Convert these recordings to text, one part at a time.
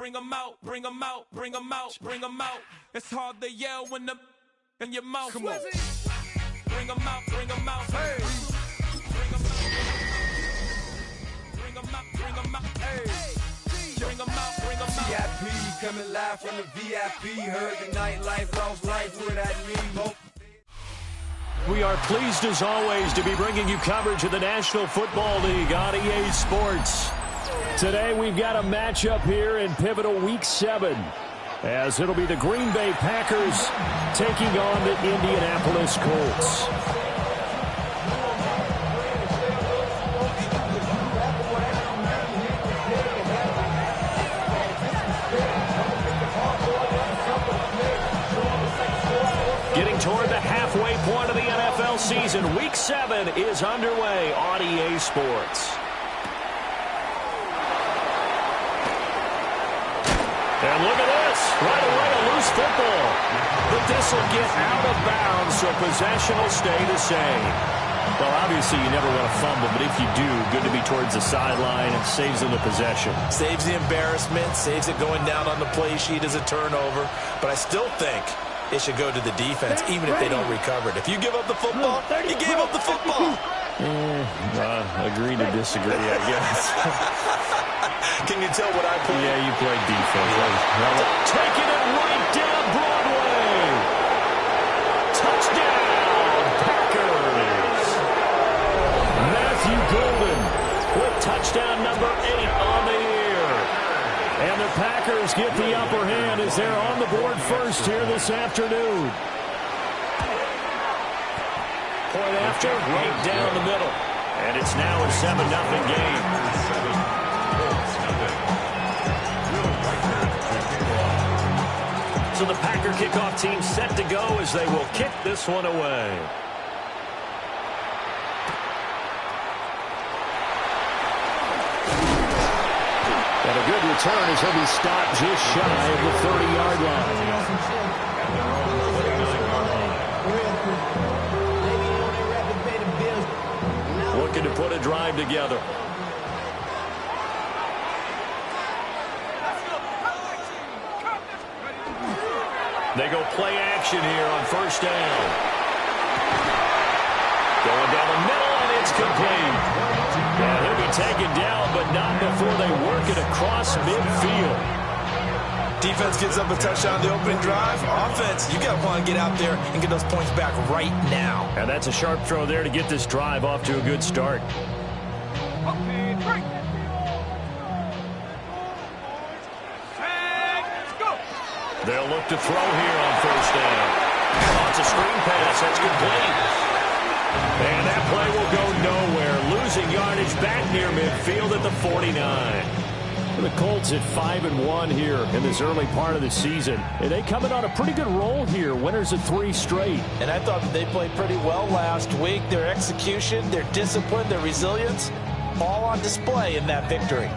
bring them out, bring them out, bring them out, bring them out. It's hard to yell when the in your mouth. Come on. Bring them out, bring them out. Hey. Bring them out. Bring them out, bring them out. Hey. Bring them out, bring them out. VIP coming live from the VIP. Heard the nightlife, lost life without me. We are pleased as always to be bringing you coverage of the National Football League on EA Sports. Today we've got a matchup here in pivotal Week 7, as it'll be the Green Bay Packers taking on the Indianapolis Colts. Getting toward the halfway point of the NFL season, Week 7 is underway on EA Sports. And look at this, right away a loose football. But this will get out of bounds, so possession will stay the same. Well, obviously you never want to fumble, but if you do, good to be towards the sideline. It saves them the possession. Saves the embarrassment, saves it going down on the play sheet as a turnover. But I still think it should go to the defense, even if they don't recover it. If you give up the football, you gave up the football. Agree to disagree, I guess. Can you tell what I play? Yeah, you play defense. Yeah. Taking it right down Broadway. Touchdown, Packers. Matthew Golden with touchdown number 8 on the year. And the Packers get the upper hand as they're on the board first here this afternoon. Point after, right down the middle. And it's now a 7-0 game. So the Packer kickoff team set to go as they will kick this one away. And a good return as he'll be stopped just shy of the 30-yard line. Looking to put a drive together. They go play action here on first down. Going down the middle, and it's complete. And he'll be taken down, but not before they work it across midfield. Defense gives up a touchdown the opening drive. Offense, you got to want to get out there and get those points back right now. And that's a sharp throw there to get this drive off to a good start. They'll look to throw here on first down. Oh, it's a screen pass. That's complete. And that play will go nowhere. Losing yardage back near midfield at the 49. The Colts at 5-1 here in this early part of the season. And they coming on a pretty good roll here. Winners of 3 straight. And I thought that they played pretty well last week. Their execution, their discipline, their resilience, all on display in that victory.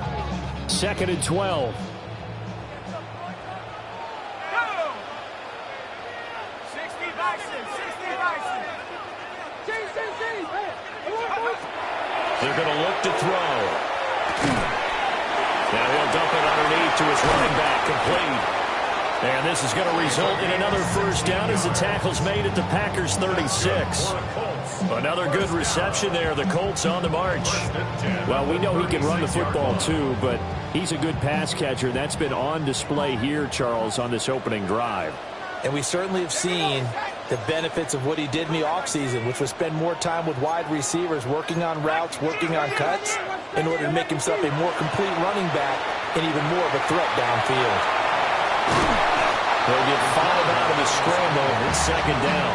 2nd and 12. They're going to look to throw. Now he'll dump it underneath to his running back, complete. And this is going to result in another first down as the tackle's made at the Packers' 36. Another good reception there. The Colts on the march. Well, we know he can run the football too, but he's a good pass catcher. That's been on display here, Charles, on this opening drive. And we certainly have seen the benefits of what he did in the offseason, which was spend more time with wide receivers, working on routes, working on cuts, in order to make himself a more complete running back and even more of a threat downfield. They'll get 5 out of the scramble. It's 2nd down.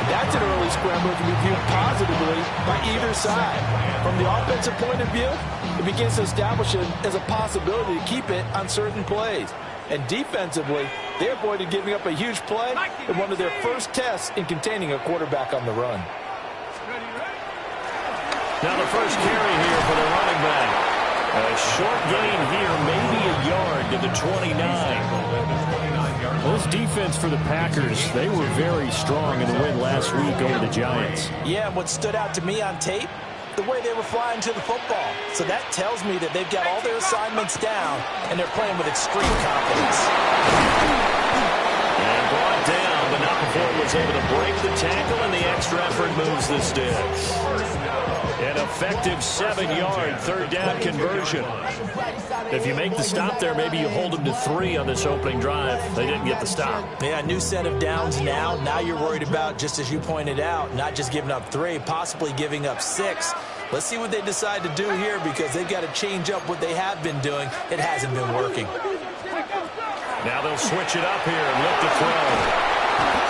That's an early scramble that can be viewed positively by either side. From the offensive point of view, it begins to establish it as a possibility to keep it on certain plays. And defensively, they avoided giving up a huge play in one of their first tests in containing a quarterback on the run. Now the first carry here for the running back. A short gain here, maybe a yard to the 29. Well, this defense for the Packers, they were very strong in the win last week over the Giants. Yeah, what stood out to me on tape, the way they were flying to the football. So that tells me that they've got all their assignments down, and they're playing with extreme confidence. And brought down, but not before it was able to break the tackle, and the extra effort moves the sticks. An effective 7-yard third down conversion. If you make the stop there, maybe you hold them to 3 on this opening drive. They didn't get the stop. Yeah, new set of downs now. Now you're worried about, just as you pointed out, not just giving up 3, possibly giving up 6. Let's see what they decide to do here, because they've got to change up what they have been doing. It hasn't been working. Now they'll switch it up here and look to throw.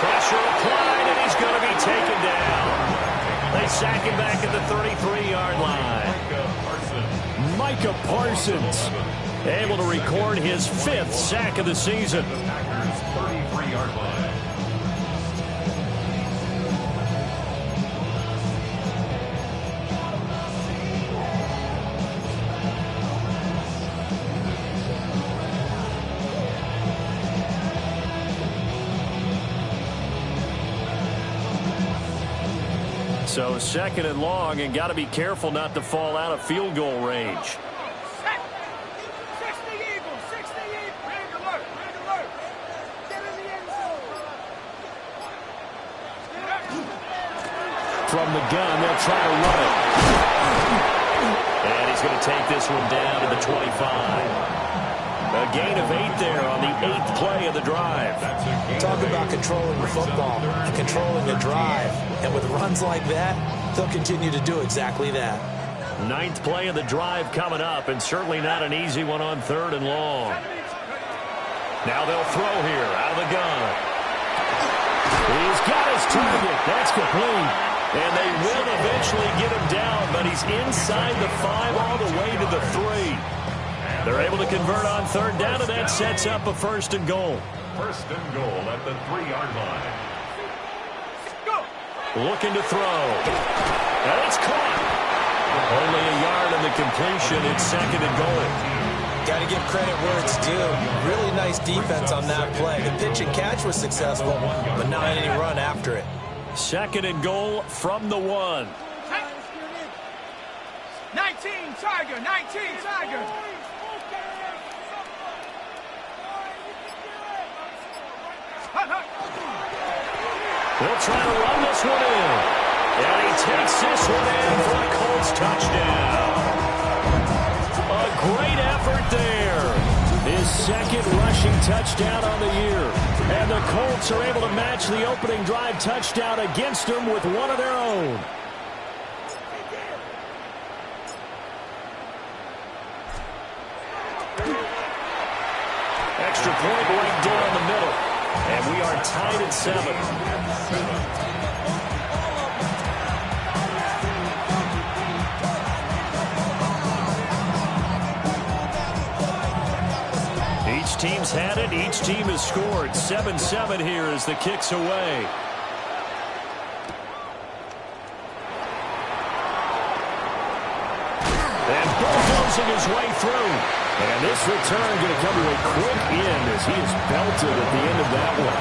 Pressure applied, and he's going to be taken down. They sack him back at the 33-yard line. Micah Parsons able to record his 5th sack of the season. 33-yard line. So 2nd and long, and got to be careful not to fall out of field goal range. From the gun, they'll try to run it. And he's going to take this one down to the 25. A gain of 8 there on the 8th play of the drive. Talk about controlling the football and controlling the drive. And with runs like that, they'll continue to do exactly that. 9th play of the drive coming up, and certainly not an easy one on 3rd and long. Now they'll throw here out of the gun. He's got his target. That's complete. And they will eventually get him down, but he's inside the 5 all the way to the 3. They're able to convert on 3rd down, and that sets up a 1st and goal. 1st and goal at the 3-yard line. Looking to throw. And it's caught. Only a yard on the completion. It's 2nd and goal. Got to give credit where it's due. Really nice defense on that play. The pitch and catch was successful, but not any run after it. 2nd and goal from the 1. 19 Tiger, 19 Tiger. They'll try to run this one in. And he takes this one in for a Colts touchdown. A great effort there. His 2nd rushing touchdown on the year. And the Colts are able to match the opening drive touchdown against them with one of their own. Extra point right down the middle. And we are tied at 7. Each team's had it. Each team has scored. 7-7 here as the kick's away. And bulldozing his way through. And this return going to come to a quick end as he is belted at the end of that one.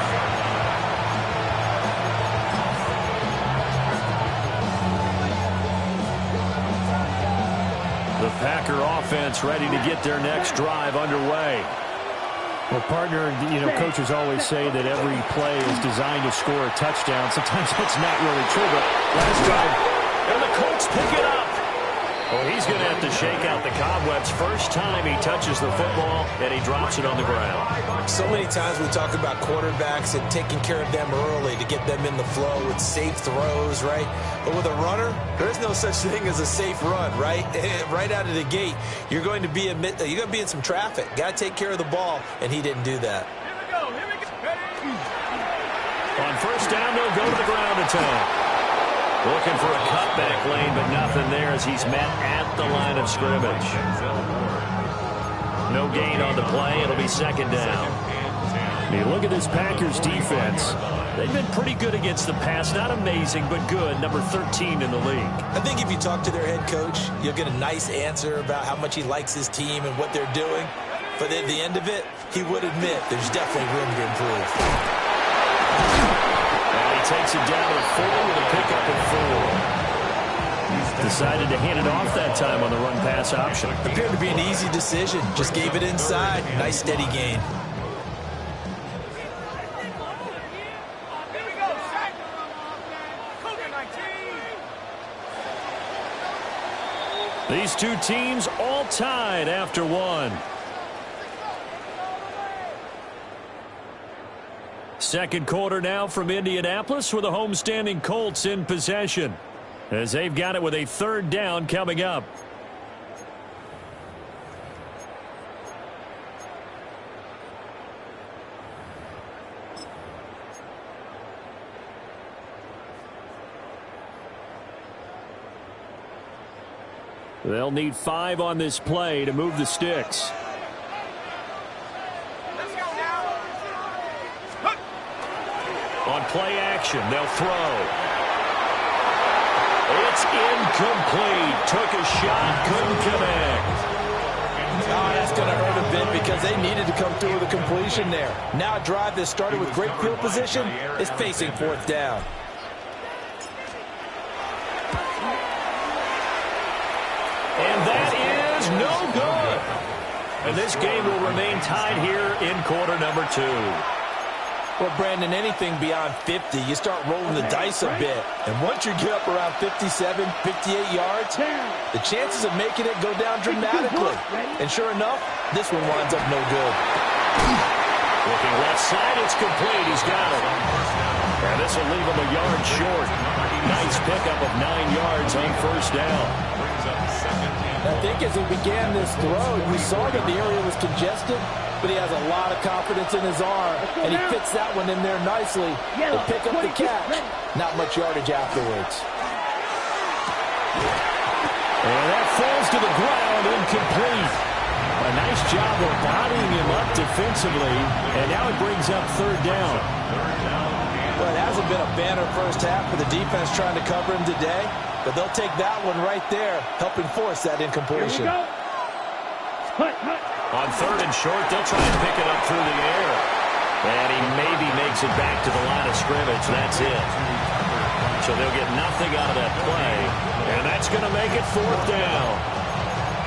The Packer offense ready to get their next drive underway. Well, partner, coaches always say that every play is designed to score a touchdown. Sometimes that's not really true, but last drive. And the Colts pick it up. Well, he's going to have to shake out the cobwebs. First time he touches the football, and he drops it on the ground. So many times we talk about quarterbacks and taking care of them early to get them in the flow with safe throws, right? But with a runner, there is no such thing as a safe run, right? Right out of the gate, you're going to be in some traffic. Got to take care of the ball, and he didn't do that. On 1st down, they'll go to the ground attack. Looking for a cutback lane, but nothing there as he's met at the line of scrimmage. No gain on the play. It'll be 2nd down. You look at this Packers defense. They've been pretty good against the pass. Not amazing, but good. Number 13 in the league. I think if you talk to their head coach, you'll get a nice answer about how much he likes his team and what they're doing. But at the end of it, he would admit there's definitely room to improve. And he takes it down to 4 with a pickup at 4. Decided to hand it off that time on the run-pass option. Appeared to be an easy decision. Just gave it inside. Nice steady gain. These two teams all tied after one. Second quarter now from Indianapolis with the homestanding Colts in possession, as they've got it with a third down coming up. They'll need 5 on this play to move the sticks. On play action, they'll throw. It's incomplete. Took a shot, couldn't connect. Oh, that's going to hurt a bit because they needed to come through with a completion there. Now a drive that started with great field position is facing fourth down. And that is no good. And this game will remain tied here in quarter number 2. Well, Brandon, anything beyond 50, you start rolling the dice a bit. And once you get up around 57, 58 yards, the chances of making it go down dramatically. And sure enough, this one winds up no good. Looking left side, it's complete. He's got it. And this will leave him a yard short. Nice pickup of 9 yards on first down. I think as he began this throw, we saw that the area was congested, but he has a lot of confidence in his arm, and he fits that one in there nicely to pick up the catch. Not much yardage afterwards. And that falls to the ground, incomplete. A nice job of bodying him up defensively, and now it brings up third down. Well, it hasn't been a banner first half for the defense trying to cover him today, but they'll take that one right there, helping force that incompletion. On third and short, they'll try and pick it up through the air. And he maybe makes it back to the line of scrimmage. That's it. So they'll get nothing out of that play. And that's going to make it fourth down.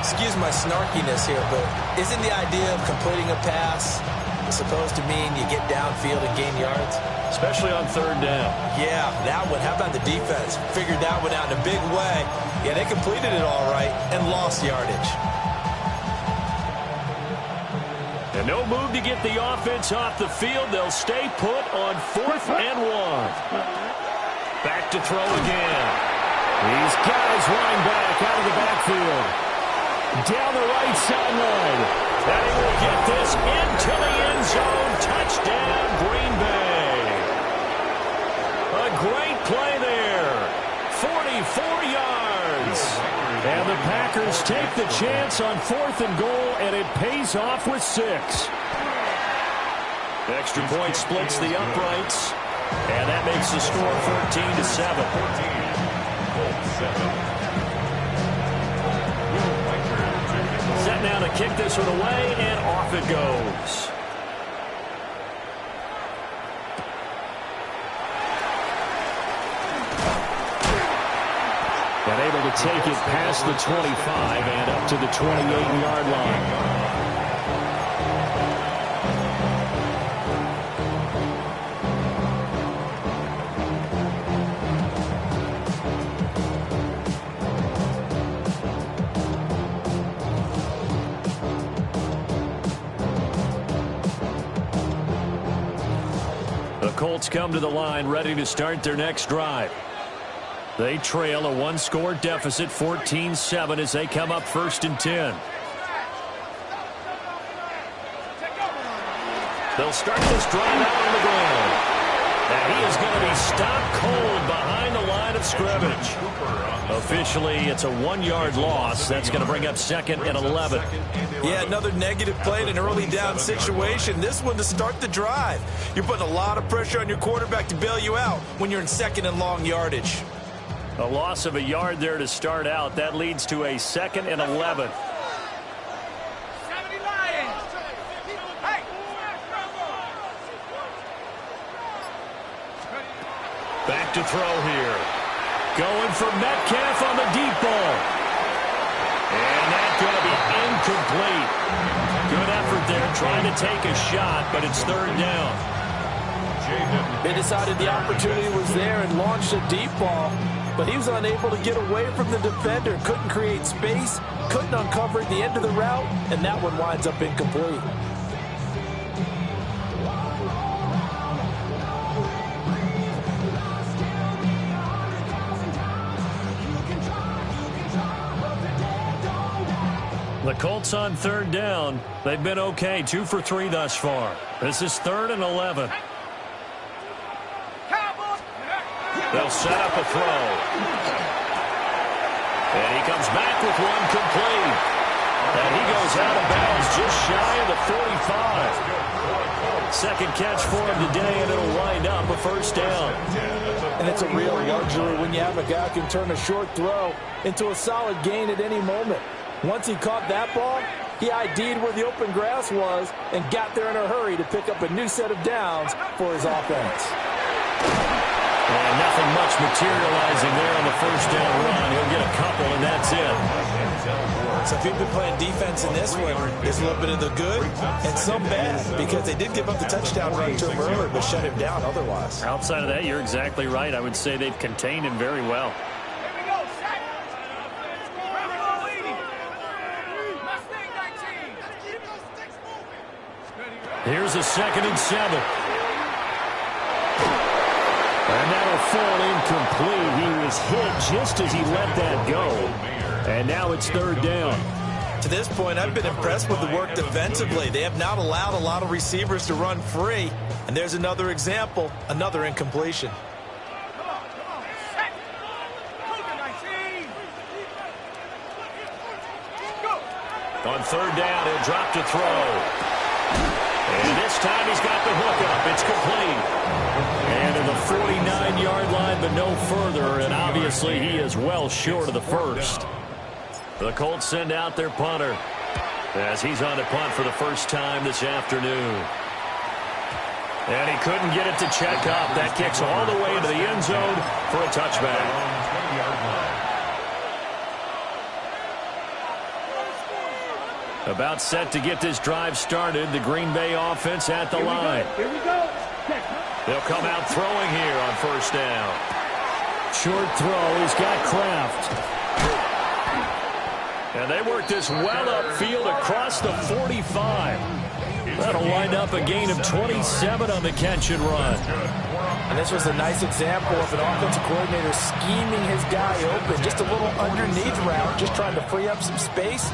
Excuse my snarkiness here, but isn't the idea of completing a pass supposed to mean you get downfield and gain yards? Especially on third down. Yeah, that one. How about the defense? Figured that one out in a big way. Yeah, they completed it all right and lost yardage. And no move to get the offense off the field. They'll stay put on 4th and 1. Back to throw again. These guys running back out of the backfield. Down the right sideline. And he will get this into the end zone. Touchdown, Green Bay. A great play there. 44 yards. And the Packers take the chance on 4th and goal, and it pays off with 6. Extra point splits the uprights, and that makes the score 14-7. Set now to kick this one away, and off it goes. And able to take it past the 25 and up to the 28-yard line. The Colts come to the line ready to start their next drive. They trail a one-score deficit, 14-7, as they come up 1st and 10. They'll start this drive out on the ground. And he is going to be stopped cold behind the line of scrimmage. Officially, it's a 1-yard loss. That's going to bring up 2nd and 11. Yeah, another negative play in an early down situation. This one to start the drive. You're putting a lot of pressure on your quarterback to bail you out when you're in 2nd and long yardage. A loss of a yard there to start out. That leads to a 2nd and 11. Back to throw here. Going for Metcalf on the deep ball. And that's going to be incomplete. Good effort there trying to take a shot, but it's third down. They decided the opportunity was there and launched a deep ball, but he was unable to get away from the defender. Couldn't create space, couldn't uncover at the end of the route, and that one winds up incomplete. The Colts on third down. They've been okay, 2 for 3 thus far. This is 3rd and 11. They'll set up a throw. And he comes back with one complete. And he goes out of bounds just shy of the 45. Second catch for him today, and it'll wind up a first down. And it's a real luxury when you have a guy who can turn a short throw into a solid gain at any moment. Once he caught that ball, he ID'd where the open grass was and got there in a hurry to pick up a new set of downs for his offense. And nothing much materializing there on the first down run. He'll get a couple, and that's it. So if you've been playing defense in this one, there's a little bit of the good and some bad, because they did give up the touchdown run to him earlier, but shut him down otherwise. Outside of that, you're exactly right. I would say they've contained him very well. Here's a 2nd and 7. And that'll fall incomplete. He was hit just as he let that go. And now it's third down. To this point, I've been impressed with the work defensively. They have not allowed a lot of receivers to run free. And there's another example, another incompletion. On third down, he'll drop to throw. And this time he's got the hook up. It's complete. And to the 49-yard line, but no further. And obviously he is well short of the first. The Colts send out their punter as he's on to punt for the first time this afternoon. And he couldn't get it to check up. That kicks all the way into the end zone for a touchback. About set to get this drive started. The Green Bay offense at the line. Here we go. They'll come out throwing here on first down. Short throw. He's got Kraft. And they work this well upfield across the 45. That'll wind up a gain of 27 on the catch and run. And this was a nice example of an offensive coordinator scheming his guy open. Just a little underneath route, just trying to free up some space.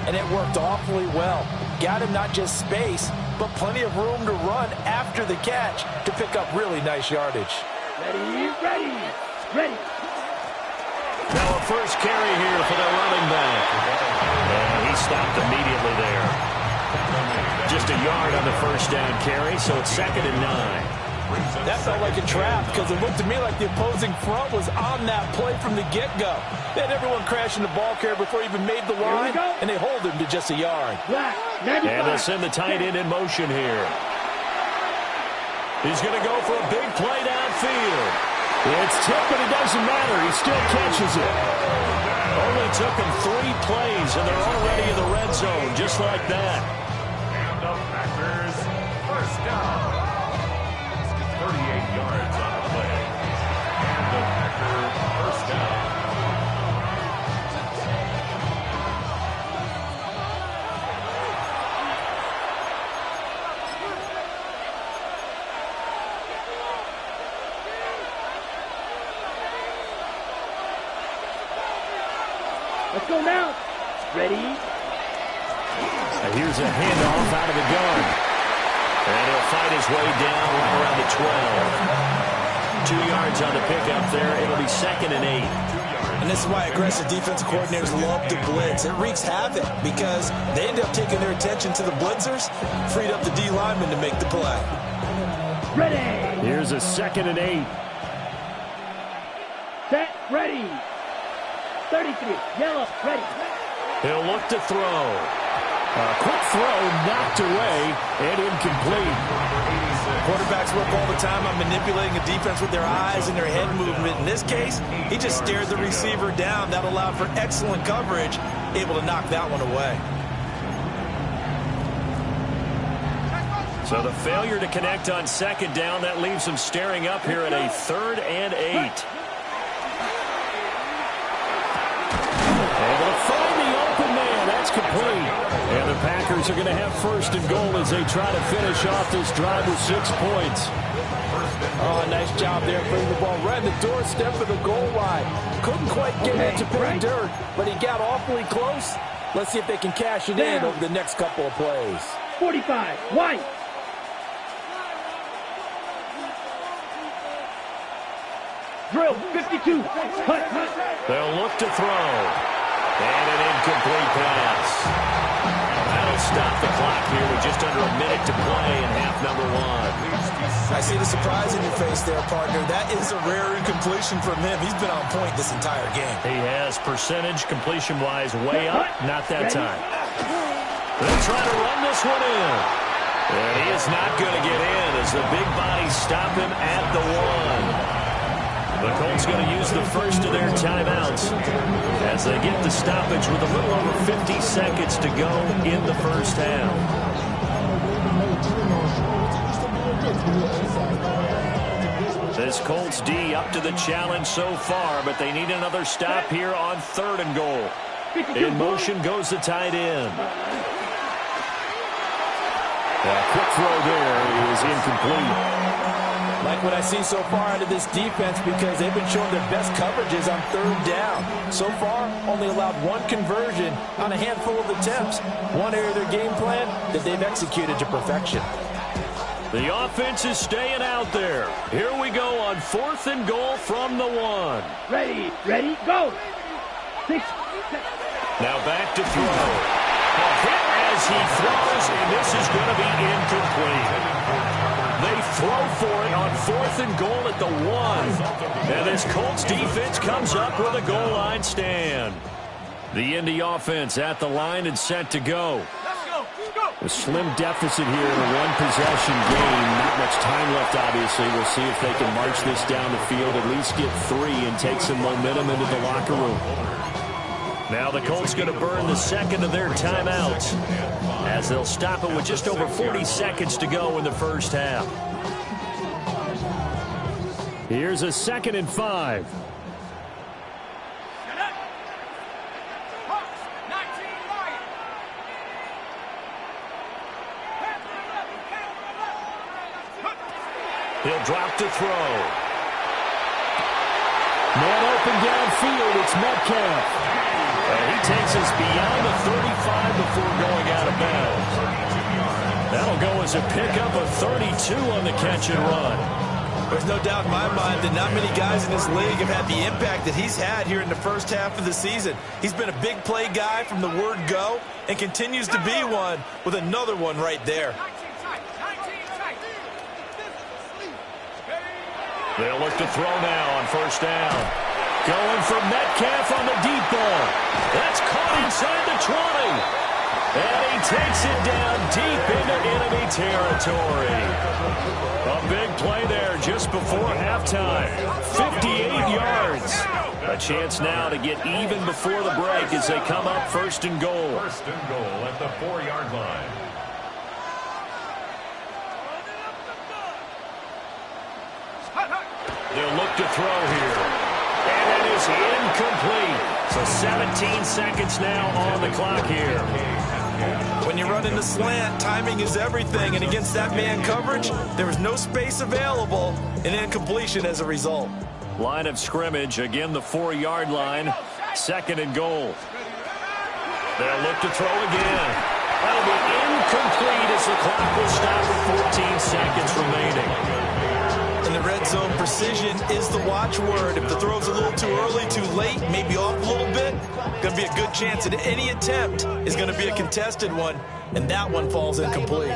And it worked awfully well. Got him not just space, but plenty of room to run after the catch to pick up really nice yardage. Ready. Now a first carry here for the running back. And he stopped immediately there. Just a yard on the first down carry, so it's 2nd and 9. That felt like a trap because it looked to me like the opposing front was on that play from the get-go. They had everyone crashing the ball carrier before he even made the line, and they hold him to just a yard. And they'll send the tight end in motion here. He's going to go for a big play downfield. It's tipped, but it doesn't matter. He still catches it. Only took him 3 plays, and they're already in the red zone, just like that. And the Packers first down. 38 yards on the play. And the Packers first down. Let's go now. Ready. And here's a handoff out of the gun. And he'll fight his way down right around the 12. 2 yards on the pickup there. It'll be 2nd and 8. And this is why aggressive defensive coordinators love to blitz. It wreaks havoc because they end up taking their attention to the blitzers, freed up the D lineman to make the play. Ready. Here's a 2nd and 8. Set. Ready. 33. Yellow. Ready. He'll look to throw. A quick throw knocked away and incomplete. Quarterbacks work all the time on manipulating a defense with their eyes and their head movement. In this case, he just stared the receiver down. That allowed for excellent coverage, able to knock that one away. So the failure to connect on second down, that leaves them staring up here at a 3rd and 8. Able to find the open man. That's complete. And the Packers are going to have 1st and goal as they try to finish off this drive with 6 points. Oh, nice job there, putting the ball right at the doorstep of the goal line. Couldn't quite get it to pay dirt, but he got awfully close. Let's see if they can cash it in over the next couple of plays. 45, White. Drill, 52. Hut. They'll look to throw. And an incomplete pass. That'll stop the clock here with just under a minute to play in half number 1. I see the surprise in your face there, partner. That is a rare incompletion from him. He's been on point this entire game. He has percentage completion-wise way up. Not that time. They'll try to run this one in. And he is not going to get in as the big bodies stop him at the 1. The Colts going to use the first of their timeouts as they get the stoppage with a little over 50 seconds to go in the first half. This Colts D up to the challenge so far, but they need another stop here on 3rd and goal. In motion goes the tight end. A quick throw there is incomplete. Like what I see so far out of this defense because they've been showing their best coverages on 3rd down. So far, only allowed 1 conversion on a handful of attempts. One area of their game plan that they've executed to perfection. The offense is staying out there. Here we go on 4th and goal from the 1. Ready, go. 6. Now back to throw. A hit as he throws, and this is going to be incomplete. They throw for it on 4th and goal at the 1. And this Colts defense comes up with a goal line stand. The Indy offense at the line and set to go. A slim deficit here in a one-possession game. Not much time left, obviously. We'll see if they can march this down the field, at least get 3 and take some momentum into the locker room. Now the Colts going to burn the second of their timeouts as they'll stop it with just over 40 seconds to go in the first half. Here's a 2nd and 5. He'll drop to throw. Man open downfield, it's Metcalf. And he takes us beyond the 35 before going out of bounds. That'll go as a pickup of 32 on the catch and run. There's no doubt in my mind that not many guys in this league have had the impact that he's had here in the first half of the season. He's been a big play guy from the word go and continues to be one with another one right there. They'll look to throw now on 1st down. Going for Metcalf on the deep ball. That's caught inside the 20. And he takes it down deep into enemy territory. A big play there just before halftime. 58 yards. A chance now to get even before the break as they come up 1st and goal. 1st and goal at the 4-yard line. They'll look to throw here. And it is incomplete. So 17 seconds now on the clock here. When you run in the slant, timing is everything. And against that man coverage, there was no space available, and incompletion as a result. Line of scrimmage, again the 4-yard line. 2nd and goal. They'll look to throw again. That'll be incomplete as the clock will stop with 14 seconds remaining. In the red zone, precision is the watchword. If the throw's a little too early, too late, maybe off a little bit, going to be a good chance that any attempt is going to be a contested one, and that one falls incomplete.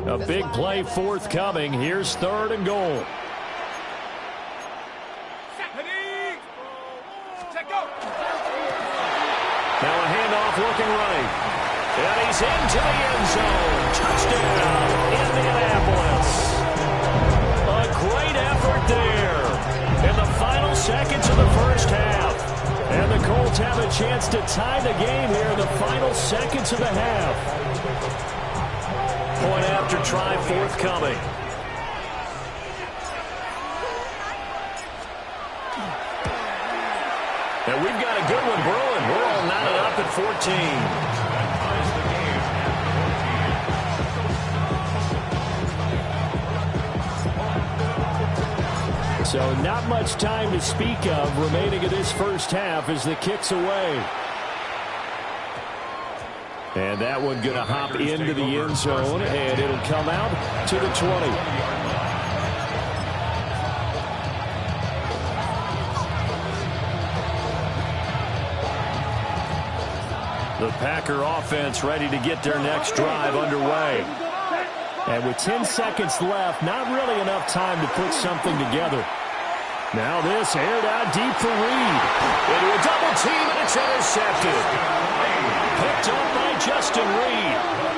A big play forthcoming. Here's 3rd and goal. Now a handoff looking right. And he's into the end zone. Touchdown, Indianapolis. just have a chance to tie the game here in the final seconds of the half. Point after try forthcoming. And we've got a good one brewing. We're all knotted up at 14. So not much time to speak of remaining in this first half as the kick's away. And that one going to hop into the end zone, and it'll come out to the 20. The Packer offense ready to get their next drive underway. And with 10 seconds left, not really enough time to put something together. Now this aired out deep for Reed. Into a double team, and it's intercepted. Picked up by Justin Reed.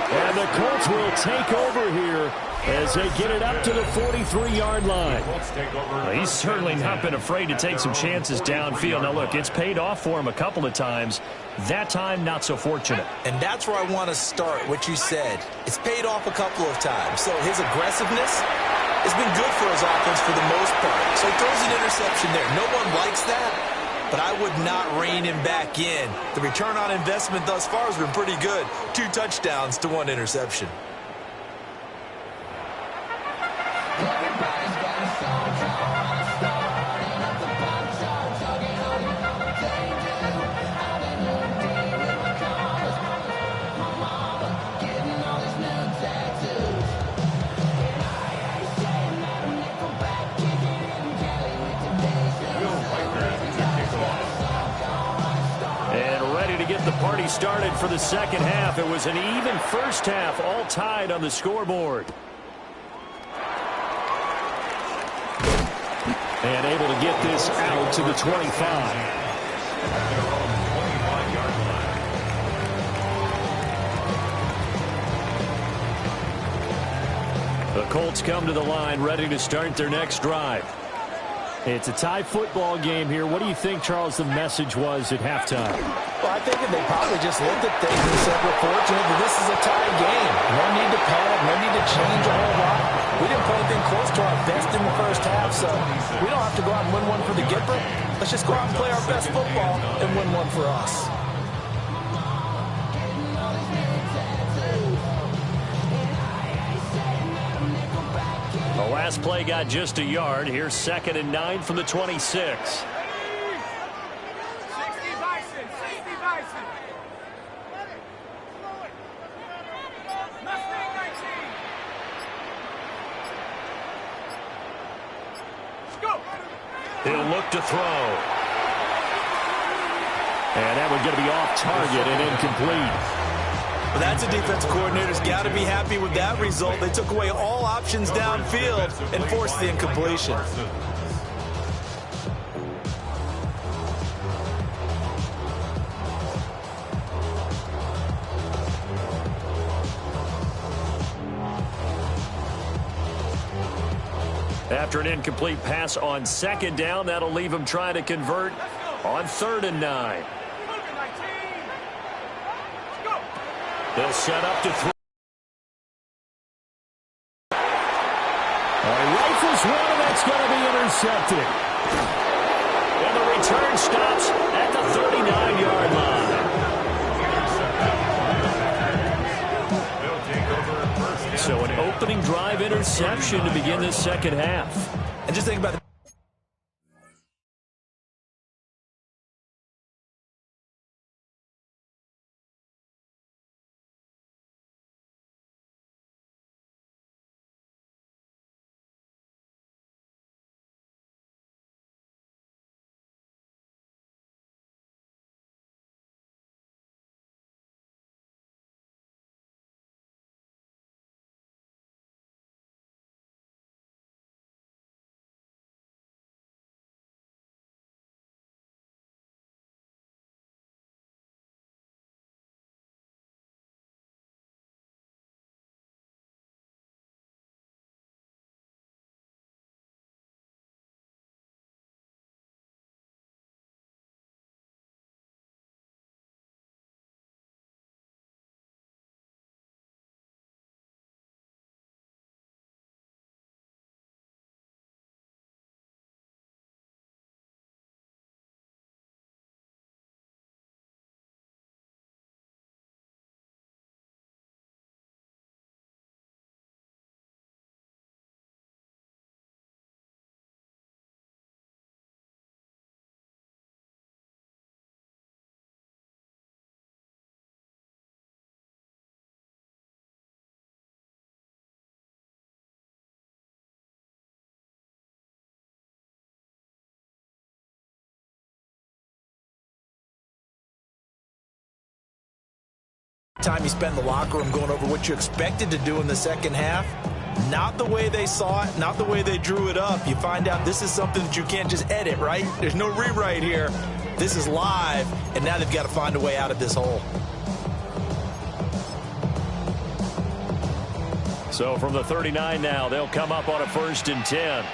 And the Colts will take over here as they get it up to the 43-yard line. Well, he's certainly not been afraid to take some chances downfield. Now, look, it's paid off for him a couple of times. That time, not so fortunate. And that's where I want to start, what you said. It's paid off a couple of times. So his aggressiveness has been good for his offense for the most part. So he throws an interception there. No one likes that, but I would not rein him back in. The return on investment thus far has been pretty good. 2 touchdowns to 1 interception. Party started for the second half. It was an even first half, all tied on the scoreboard. And able to get this out to the 25. The Colts come to the line ready to start their next drive. It's a tie football game here. What do you think, Charles, the message was at halftime? Well, I think they probably just looked at things and said, we're fortunate that this is a tie game. No need to panic, no need to change a whole lot. We didn't play anything close to our best in the first half, so we don't have to go out and win one for the Gipper. Let's just go out and play our best football and win one for us. The last play got just a yard. Here's 2nd and 9 from the 26. He'll look to throw. And that one's going to be off target and incomplete. Well, that's a defensive coordinator's got to be happy with that result. They took away all options downfield and forced the incompletion. After an incomplete pass on 2nd down, that'll leave him trying to convert on 3rd and 9. They'll set up to throw. Rifles one, and that's going to be intercepted. And the return stops at the 39-yard line. So an opening drive interception to begin this second half. And just think about the Time you spend in the locker room going over what you expected to do in the second half. Not the way they saw it, not the way they drew it up. You find out this is something that you can't just edit, right? There's no rewrite here. This is live, and now they've got to find a way out of this hole. So from the 39 now, they'll come up on a 1st and 10.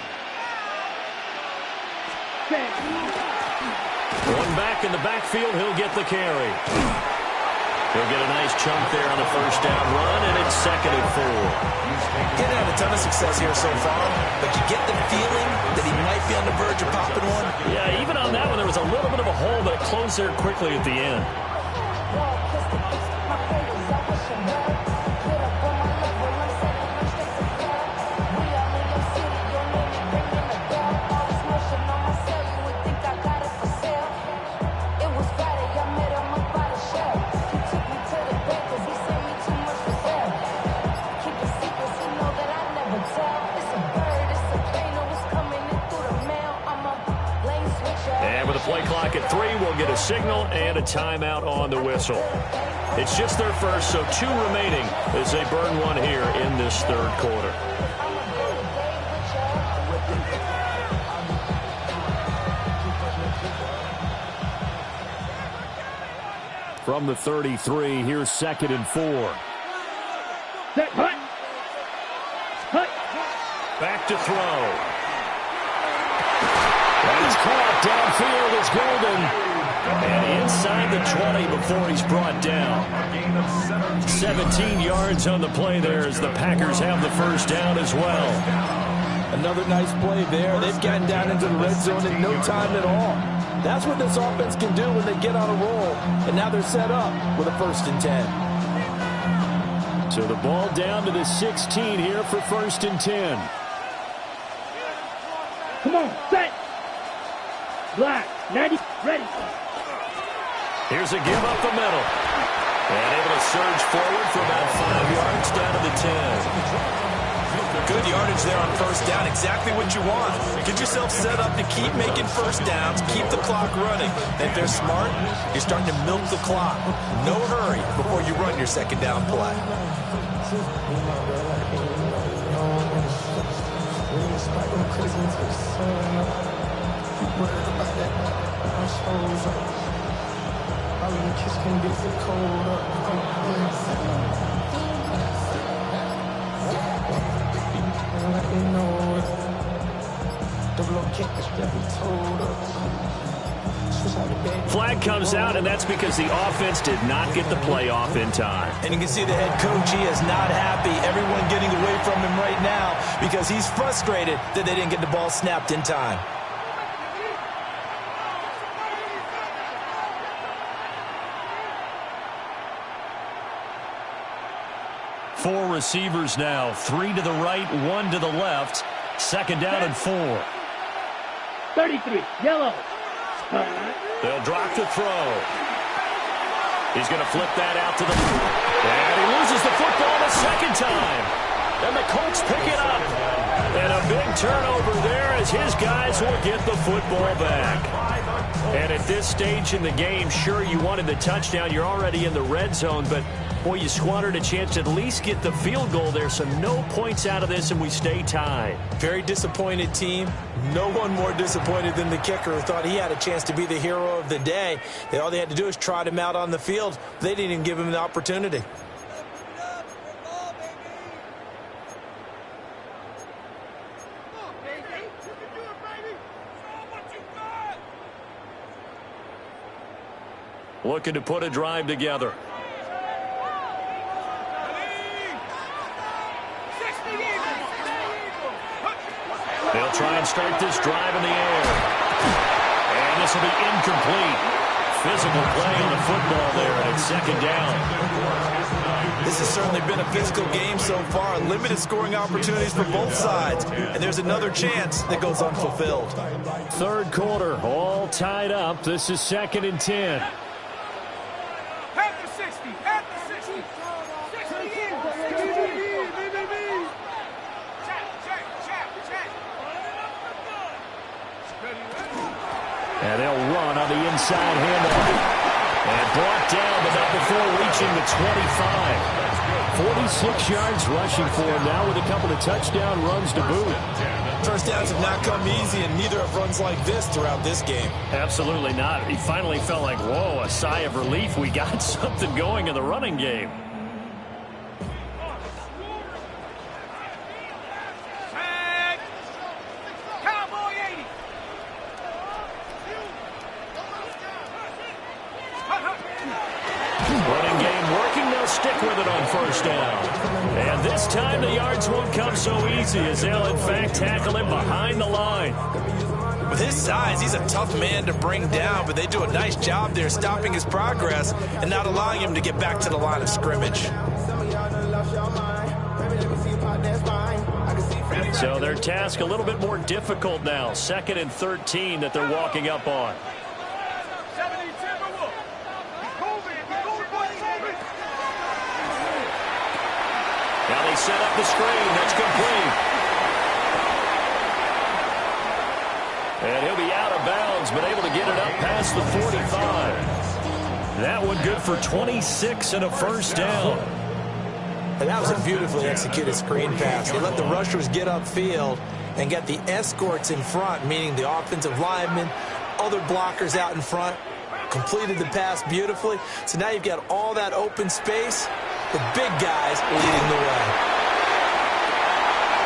One back in the backfield, he'll get the carry. He'll get a nice chunk there on the 1st down run, and it's 2nd and 4. Didn't have a ton of success here so far, but you get the feeling that he might be on the verge of popping one. Yeah, even on that one, there was a little bit of a hole, but it closed there quickly at the end. Play clock at 3. We'll get a signal and a timeout on the whistle. It's just their first, so 2 remaining as they burn one here in this 3rd quarter. From the 33, here's 2nd and 4. Set, hut. Hut. Back to throw. He's caught downfield as Golden. And inside the 20 before he's brought down. 17 yards on the play there as the Packers have the 1st down as well. Another nice play there. They've gotten down into the red zone in no time at all. That's what this offense can do when they get on a roll. And now they're set up with a 1st and 10. So the ball down to the 16 here for 1st and 10. Come on, set. Black, 90, ready. Here's a give up the middle. And able to surge forward for about 5 yards down to the 10. Good yardage there on 1st down. Exactly what you want. Get yourself set up to keep making 1st downs, keep the clock running. And if they're smart, you're starting to milk the clock. No hurry before you run your 2nd down play. Flag comes out, and that's because the offense did not get the play off in time. And you can see the head coach, he is not happy. Everyone getting away from him right now because he's frustrated that they didn't get the ball snapped in time. Four receivers now, 3 to the right, 1 to the left. 2nd down and 4. 33, yellow. They'll drop the throw. He's going to flip that out to the... And he loses the football the 2nd time. And the Colts pick it up. And a big turnover there as his guys will get the football back. And at this stage in the game, sure, you wanted the touchdown. You're already in the red zone, but boy, you squandered a chance to at least get the field goal there, so no points out of this, and we stay tied. Very disappointed team. No one more disappointed than the kicker who thought he had a chance to be the hero of the day. All they had to do is trot him out on the field. They didn't even give him the opportunity. Looking to put a drive together. They'll try and start this drive in the air. And this will be incomplete. Physical play on the football there, and it's 2nd down. This has certainly been a physical game so far. Limited scoring opportunities for both sides. And there's another chance that goes unfulfilled. 3rd quarter, all tied up. This is 2nd and 10. And they'll run on the inside handoff. And brought down, but not before reaching the 25. 46 yards rushing for him now with a couple of touchdown runs to boot. First downs have not come easy, and neither have runs like this throughout this game. Absolutely not. He finally felt like, whoa, a sigh of relief. We got something going in the running game. Running game working. They'll stick with it on first down. And this time the yards won't come so easy as they'll, in fact, tackle him behind the line. With his size, he's a tough man to bring down, but they do a nice job there stopping his progress and not allowing him to get back to the line of scrimmage. So their task a little bit more difficult now. 2nd and 13 that they're walking up on. Now they set up the screen. That's complete. And he'll be out of bounds, but able to get it up past the 45. That one good for 26 and a first down. And that was a beautifully executed screen pass. They let the rushers get upfield and get the escorts in front, meaning the offensive linemen, other blockers out in front, completed the pass beautifully. So now you've got all that open space, the big guys leading the way.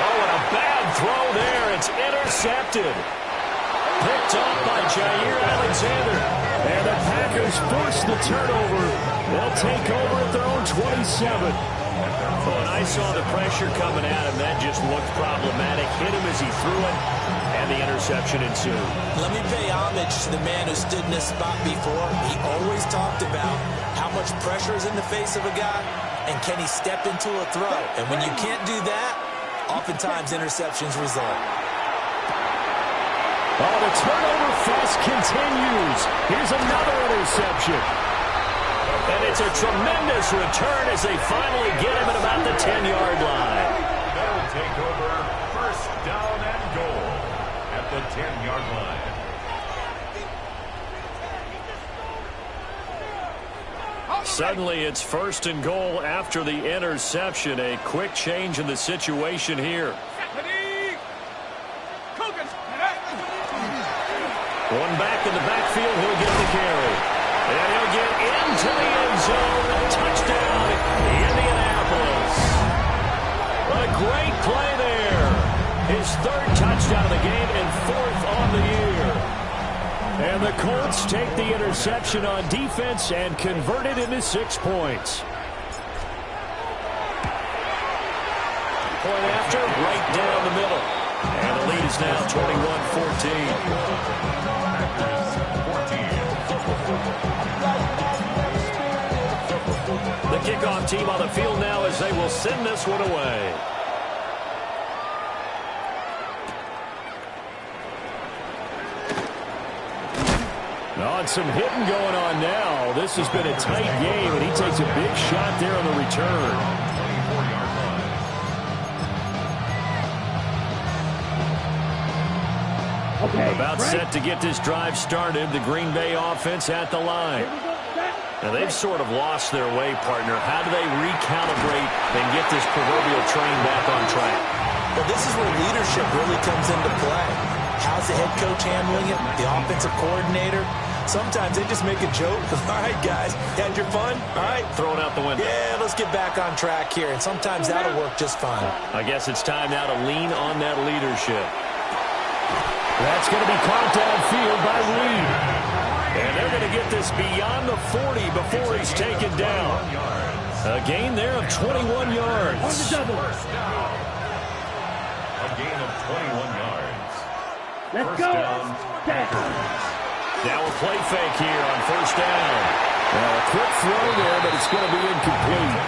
Oh, and a bad throw there. It's intercepted. Picked off by Jair Alexander. And the Packers force the turnover. They'll take over at their own 27. Well, and I saw the pressure coming at him. That just looked problematic. Hit him as he threw it, and the interception ensued. Let me pay homage to the man who stood in this spot before. He always talked about how much pressure is in the face of a guy, and can he step into a throw. And when you can't do that, oftentimes interceptions result. Oh, the turnover fest continues. Here's another interception. And it's a tremendous return as they finally get him at about the 10-yard line. They'll take over first down and goal at the 10-yard line. Suddenly it's first and goal after the interception. A quick change in the situation here. One back in the backfield. He'll get the carry. And he'll get into the end zone. A touchdown, Indianapolis. A great play there. His 3rd touchdown of the game and 4th on the year. And the Colts take the interception on defense and convert it into 6 points. Point after, right down the middle. And the lead is now 21-14. The kickoff team on the field now as they will send this one away. On some hitting going on now. This has been a tight game, and he takes a big shot there on the return. Okay, About set to get this drive started. The Green Bay offense at the line. Now, they've sort of lost their way, partner. How do they recalibrate and get this proverbial train back on track? Well, this is where leadership really comes into play. How's the head coach handling it? The offensive coordinator? Sometimes they just make a joke. All right, guys, you had your fun? All right. Throw it out the window. Yeah, let's get back on track here. And sometimes that'll work just fine. I guess it's time now to lean on that leadership. That's going to be caught downfield by Reed. And they're going to get this beyond the 40 before he's taken down. A gain there of 21 yards. On the double. A gain of 21 yards. Let's First go. down, Packers. Now a play fake here on first down. Well, a quick throw there, but it's going to be incomplete.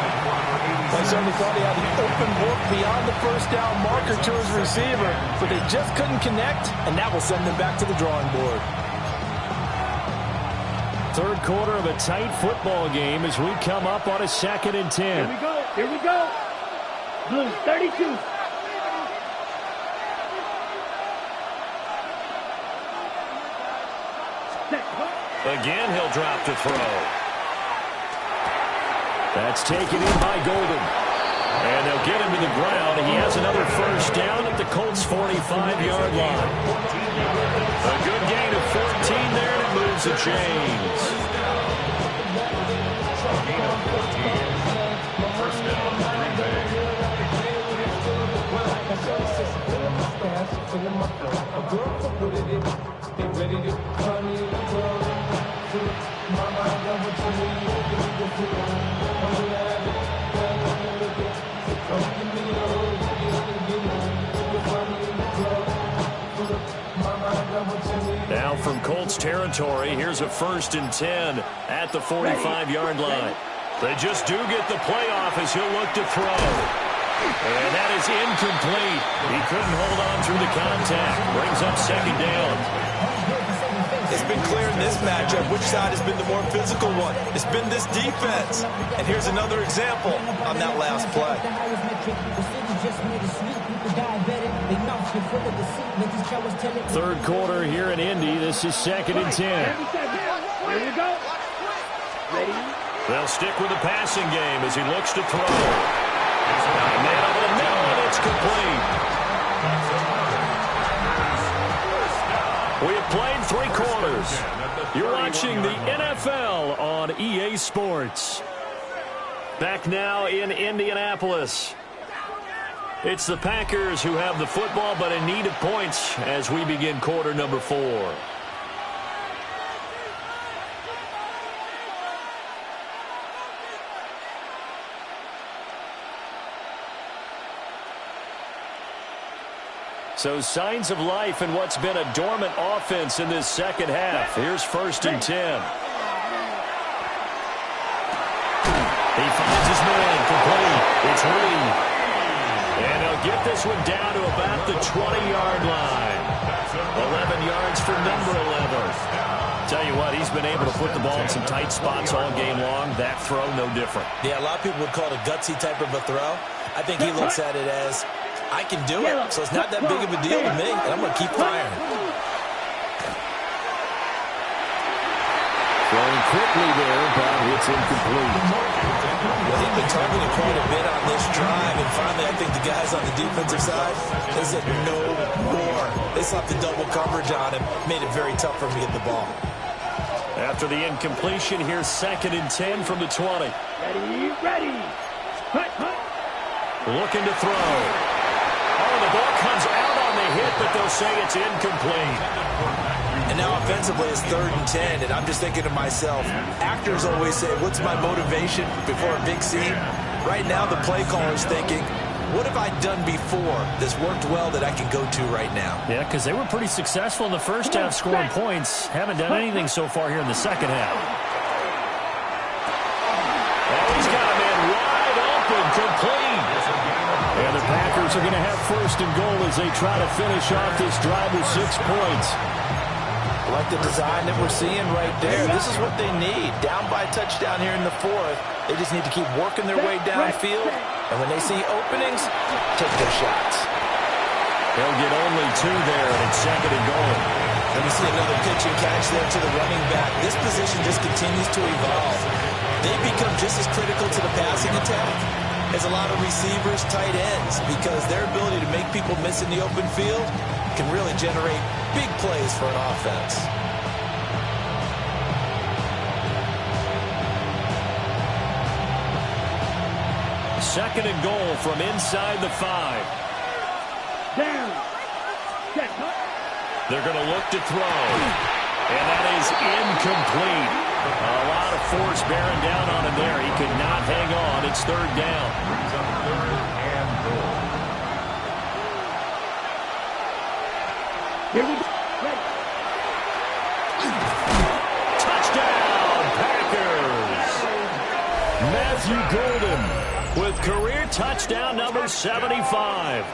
I certainly thought he had an open look beyond the first down marker to his receiver, but they just couldn't connect, and that will send them back to the drawing board. 3rd quarter of a tight football game as we come up on a 2nd and 10. Here we go. Here we go. Blue 32. Again, he'll drop to throw. That's taken in by Golden. And they'll get him to the ground. He has another first down at the Colts' 45-yard line. A good gain of 14 there, and it moves the chains. Gain of 14. First down, Green Bay. Now from Colts territory, here's a 1st and 10 at the 45-yard line. They just do get the playoff as he'll look to throw. And that is incomplete. He couldn't hold on through the contact. Brings up 2nd down. It's been clear in this matchup which side has been the more physical one. It's been this defense. And here's another example on that last play. 3rd quarter here in Indy. This is 2nd and 10. Here you go. Ready? They'll stick with the passing game as he looks to throw. Man over the middle, and it's complete. We have played 3 quarters. You're watching the NFL on EA Sports. Back now in Indianapolis. It's the Packers who have the football, but in need of points as we begin quarter number 4. So signs of life in what's been a dormant offense in this second half. Here's 1st and 10. He finds his man complete. It's Reed. And he'll get this one down to about the 20-yard line. 11 yards for number 11. Tell you what, he's been able to put the ball in some tight spots all game long. That throw, no different. Yeah, a lot of people would call it a gutsy type of a throw. I think he looks at it as, I can do it, so it's not that big of a deal to me, and I'm going to keep firing. Throwing quickly there, but it's incomplete. Well, he's been targeting quite a bit on this drive, and finally I think the guys on the defensive side, they said no more. They slapped the double coverage on him, made it very tough for him to get the ball. After the incompletion, here's 2nd and 10 from the 20. Ready. Cut. Looking to throw. Oh, the ball comes out on the hit, but they'll say it's incomplete. And now offensively it's 3rd and 10, and I'm just thinking to myself, actors always say, what's my motivation before a big scene? Right now the play caller's thinking, what have I done before that's worked well that I can go to right now? Yeah, because they were pretty successful in the first half scoring points. Haven't done anything so far here in the second half. Oh, he's got a man wide open, complete. And the Packers are going to have 1st and goal as they try to finish off this drive with 6 points. I like the design that we're seeing right there. This is what they need. Down by a touchdown here in the 4th. They just need to keep working their way downfield. And when they see openings, take their shots. They'll get only 2 there, and it's 2nd and goal. And we see another pitch and catch there to the running back. This position just continues to evolve. They become just as critical to the passing attack as a lot of receivers, tight ends, because their ability to make people miss in the open field can really generate big plays for an offense. Second and goal from inside the 5. Down. Check. They're going to look to throw. And that is incomplete. A lot of force bearing down on him there. He could not hang on. It's 3rd down. Brings up 3rd and goal. Here we go. Ready. Touchdown, Packers. Matthew Golden with career touchdown number 75.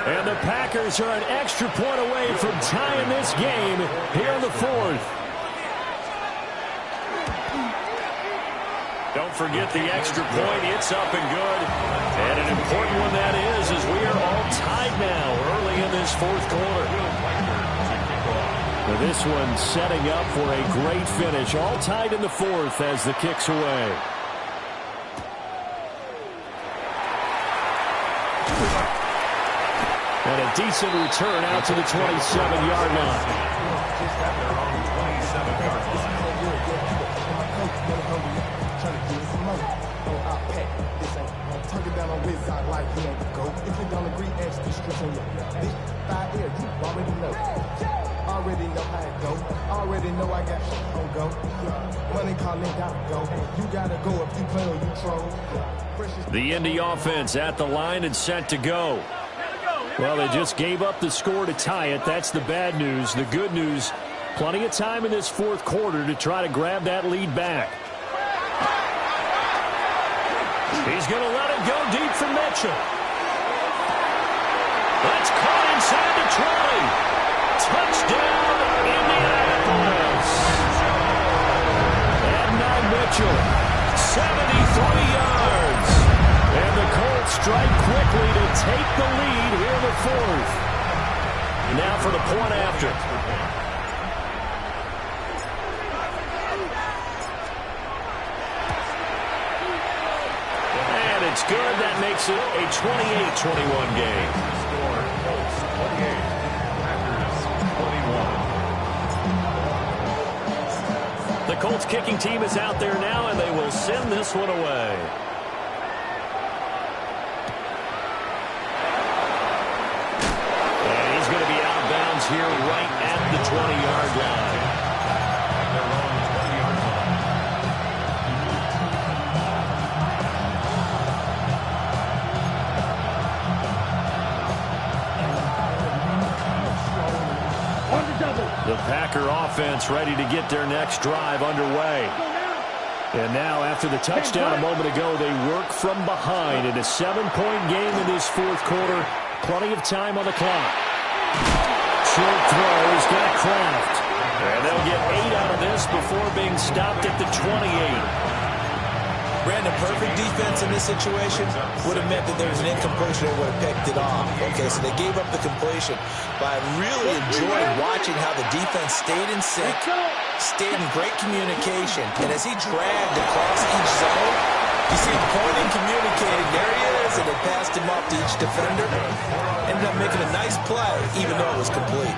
And the Packers are an extra point away from tying this game here in the 4th. Don't forget the extra point. It's up and good. And an important one that is, as we are all tied now early in this 4th quarter. Now this one setting up for a great finish. All tied in the 4th as the kick's away. And a decent return out to the 27-yard line. Already know how it go. Already know I got shit on go. Money calling, gotta go. You gotta go if you play or you troll. The Indy offense at the line and set to go. Well, they just gave up the score to tie it. That's the bad news. The good news, plenty of time in this fourth quarter to try to grab that lead back. He's going to let it go deep for Mitchell. That's caught inside the 20. Touchdown, Indianapolis. And now Mitchell, 73 yards. And the Colts strike quickly to take the lead here in the fourth. And now for the point after. And it's good. That makes it a 28-21 game. Score, Colts 28, Packers 21. The Colts kicking team is out there now, and they will send this one away. And he's going to be out of bounds here right at the 20-yard line. At their own 20-yard line. On the double. The Packer offense ready to get their next drive underway. And now, after the touchdown a moment ago, they work from behind in a 7-point game in this fourth quarter. Plenty of time on the clock. Short throw, he's got Kraft. And they'll get 8 out of this before being stopped at the 28. Brandon, perfect defense in this situation would have meant that there was an incompletion that would have picked it off. Okay, so they gave up the completion. But I really enjoyed watching how the defense stayed in sync, stayed in great communication. And as he dragged across each zone, you see him pointing, communicating. There he is, and they passed him off to each defender. Ended up making a nice play, even though it was complete.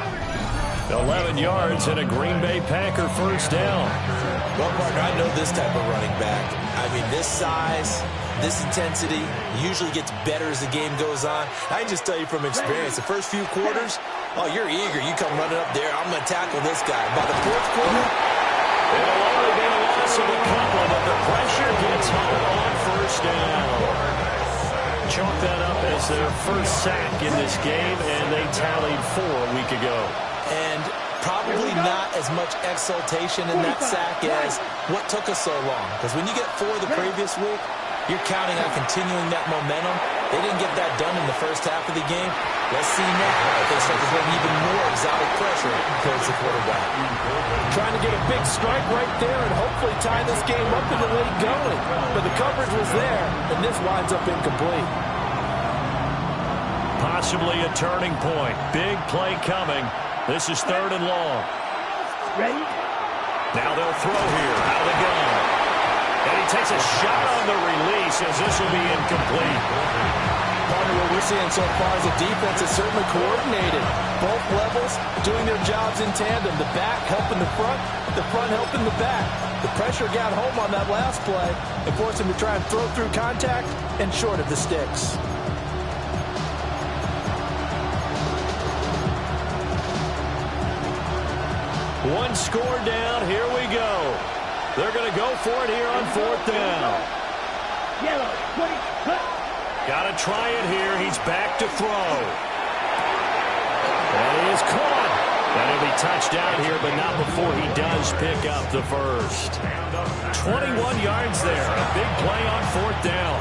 11 yards and a Green Bay Packer first down. Well, partner, I know this type of running back. I mean, this size, this intensity usually gets better as the game goes on. I can just tell you from experience, the first few quarters, oh, you're eager. You come running up there, I'm going to tackle this guy. By the fourth quarter, it'll only be a loss of a couple, but the pressure gets home on first down. Chalk that up as their first sack in this game, and they tallied 4 a week ago. And probably not as much exultation in that sack as what took us so long. Because when you get 4 the previous week, you're counting on continuing that momentum. They didn't get that done in the first half of the game. Let's see now if they start to bring even more exotic pressure towards the quarterback. Trying to get a big strike right there and hopefully tie this game up in the late going. But the coverage was there, and this winds up incomplete. Possibly a turning point. Big play coming. This is 3rd and long. Ready? Now they'll throw here out of the gun. And he takes a shot on the release as this will be incomplete. Partner, what we're seeing so far is the defense is certainly coordinated. Both levels doing their jobs in tandem. The back helping the front helping the back. The pressure got home on that last play and forced him to try and throw through contact and short of the sticks. One score down. Here we go. They're going to go for it here on 4th down. Yellow, 20, cut. Got to try it here. He's back to throw. And he is caught. That'll be touchdown here, but not before he does pick up the first. 21 yards there. A big play on 4th down.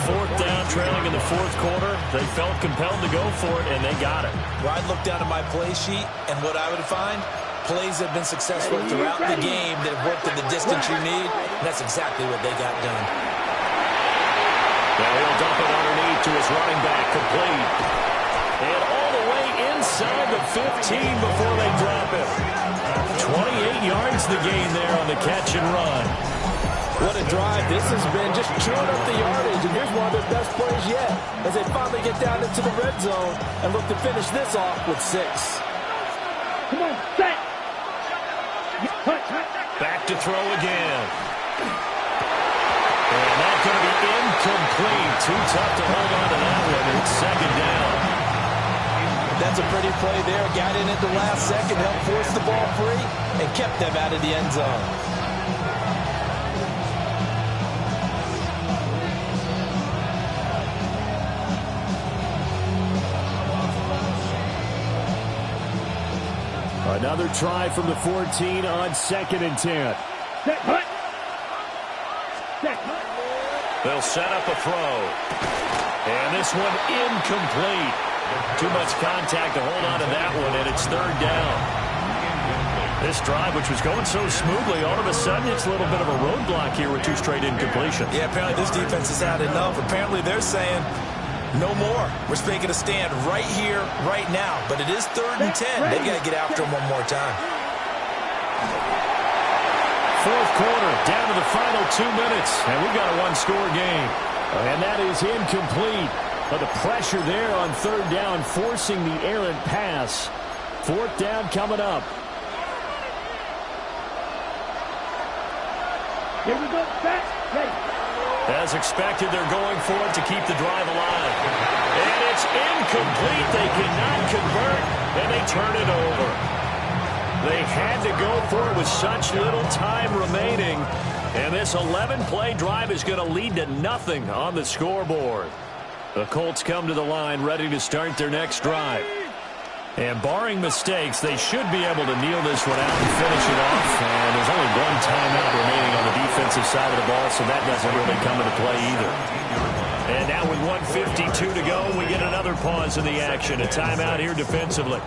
4th down, trailing in the fourth quarter. They felt compelled to go for it, and they got it. Well, I'd look down at my play sheet, and what I would find, plays have been successful throughout the game that have worked in the distance you need, and that's exactly what they got done. Now he'll dump it underneath to his running back, complete. And all the way inside the 15 before they drop it. 28 yards the gain there on the catch and run. What a drive this has been, just chewing up the yardage, and here's one of their best plays yet as they finally get down into the red zone and look to finish this off with 6. Come on, set. Back to throw again. And that's going to be incomplete. Too tough to hold on to that one. It's second down. That's a pretty play there. Got in at the last second, helped force the ball free, and kept them out of the end zone. Another try from the 14 on 2nd and 10. They'll set up a throw. And this one incomplete. Too much contact to hold on to that one, and it's 3rd down. This drive, which was going so smoothly, all of a sudden it's a little bit of a roadblock here with 2 straight incompletions. Yeah, apparently this defense has had enough. Apparently they're saying, no more. We're making a stand right here, right now. But it is 3rd and 10. They've got to get after him one more time. 4th quarter, down to the final 2 minutes, and we've got a 1-score game. And that is incomplete. But the pressure there on 3rd down, forcing the errant pass. 4th down coming up. Here we go, set, ready. As expected, they're going for it to keep the drive alive. And it's incomplete. They cannot convert, and they turn it over. They had to go for it with such little time remaining. And this 11-play drive is going to lead to nothing on the scoreboard. The Colts come to the line ready to start their next drive. And barring mistakes, they should be able to kneel this one out and finish it off. And there's only 1 timeout remaining on the defensive side of the ball, so that doesn't really come into play either. And now with 1:52 to go, we get another pause in the action. A timeout here defensively.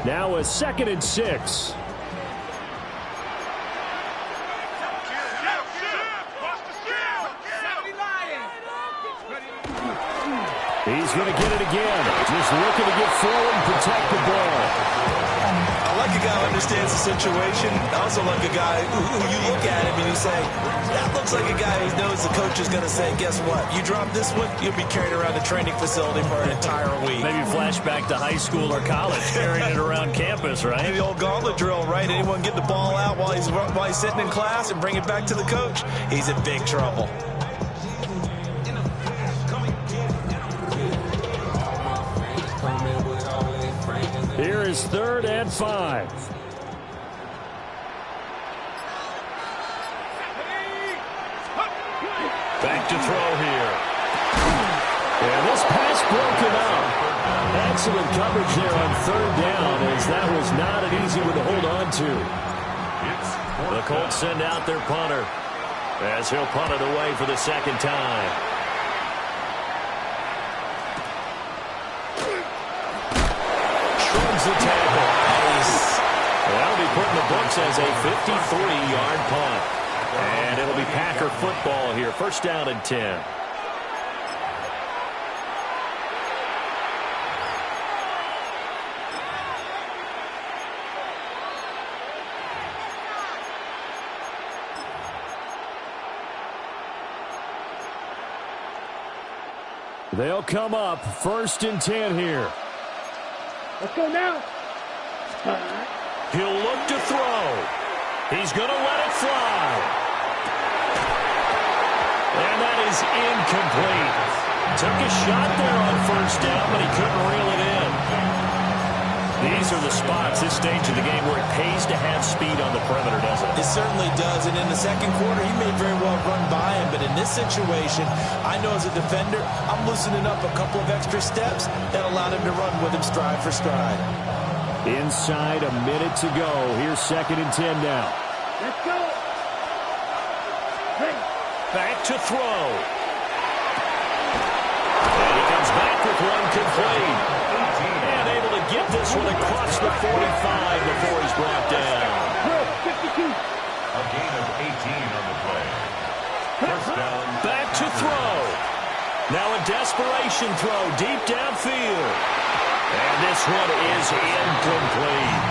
Now a 2nd and 6. He's going to get it again. Just looking to get forward and protect the ball. I like a guy who understands the situation. I also like a guy who you look at him and you say, that looks like a guy who knows the coach is going to say, guess what? You drop this one, you'll be carried around the training facility for an entire week. Maybe flashback to high school or college, carrying it around campus, right? Maybe the old gauntlet drill, right? Anyone get the ball out while he's sitting in class and bring it back to the coach? He's in big trouble. Here is 3rd and 5. Back to throw here. And this pass broken up. Excellent coverage there on 3rd down, as that was not an easy one to hold on to. The Colts send out their punter as he'll punt it away for the 2nd time. The tackle. Nice. That'll be put in the books as a 53-yard punt. And it'll be Packer football here. 1st down and 10. They'll come up 1st and 10 here. Let's go now. He'll look to throw. He's going to let it fly. And that is incomplete. Took a shot there on 1st down, but he couldn't reel it in. These are the spots, this stage of the game, where it pays to have speed on the perimeter, doesn't it? It certainly does, and in the 2nd quarter, he may very well run by him, but in this situation, I know as a defender, I'm loosening up a couple of extra steps that allowed him to run with him stride for stride. Inside a minute to go. Here's 2nd and 10 now. Let's go. Ready. Back to throw. And he comes back with one complete. And able to get this one across the 45 before he's brought down. 52. A gain of 18 on the play. 1st down. Back to throw. Now a desperation throw deep downfield. And this one is incomplete.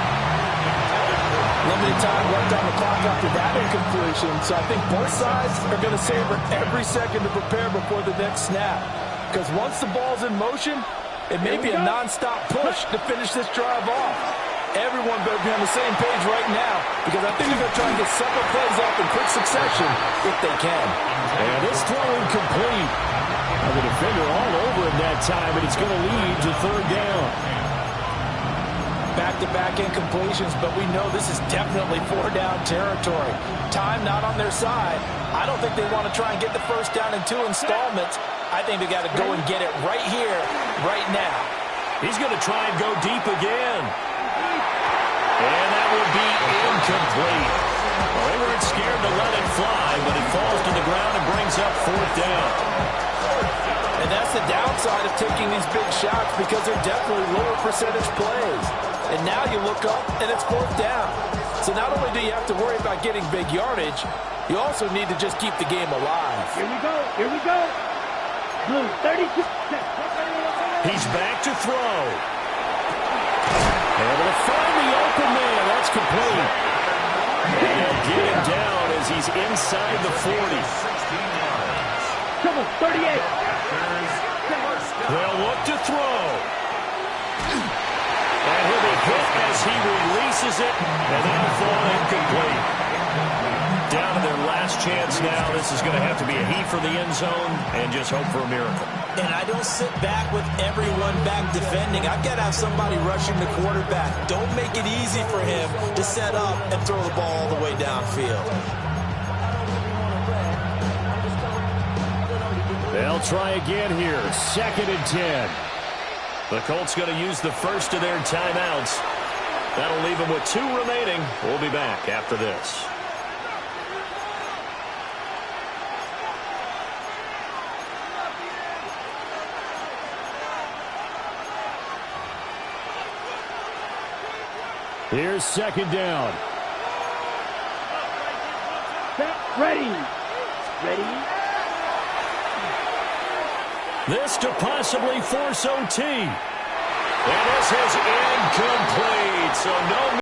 Limited time left on the clock after that incompletion, so I think both sides are going to savor every second to prepare before the next snap. Because once the ball's in motion, it may be a non-stop push to finish this drive off. Everyone better be on the same page right now, because I think they're going to try and get several plays off in quick succession if they can. And this throw incomplete. The defender all over him that time, and it's going to lead to third down. Back-to-back incompletions, but we know this is definitely four-down territory. Time not on their side. I don't think they want to try and get the first down in 2 installments. I think they got to go and get it right here, right now. He's going to try and go deep again. And that will be incomplete. Well, they weren't scared to let it fly, but it falls to the ground and brings up fourth down. And that's the downside of taking these big shots, because they're definitely lower percentage plays. And now you look up, and it's fourth down. So not only do you have to worry about getting big yardage, you also need to just keep the game alive. Here we go. Here we go. Blue, 32. He's back to throw. Able to find the open man. That's complete. And they'll get him down as he's inside the 40. Come on, 38. They'll look to throw. And he'll be hit as he releases it, and that'll fall incomplete. Down to their last chance now. This is going to have to be a heave for the end zone and just hope for a miracle. And I don't sit back with everyone back defending. I've got to have somebody rushing the quarterback. Don't make it easy for him to set up and throw the ball all the way downfield. They'll try again here. 2nd and 10. The Colts going to use the first of their timeouts. That'll leave them with 2 remaining. We'll be back after this. Here's 2nd down. Set, ready. Ready. This to possibly force OT. And this is incomplete. So no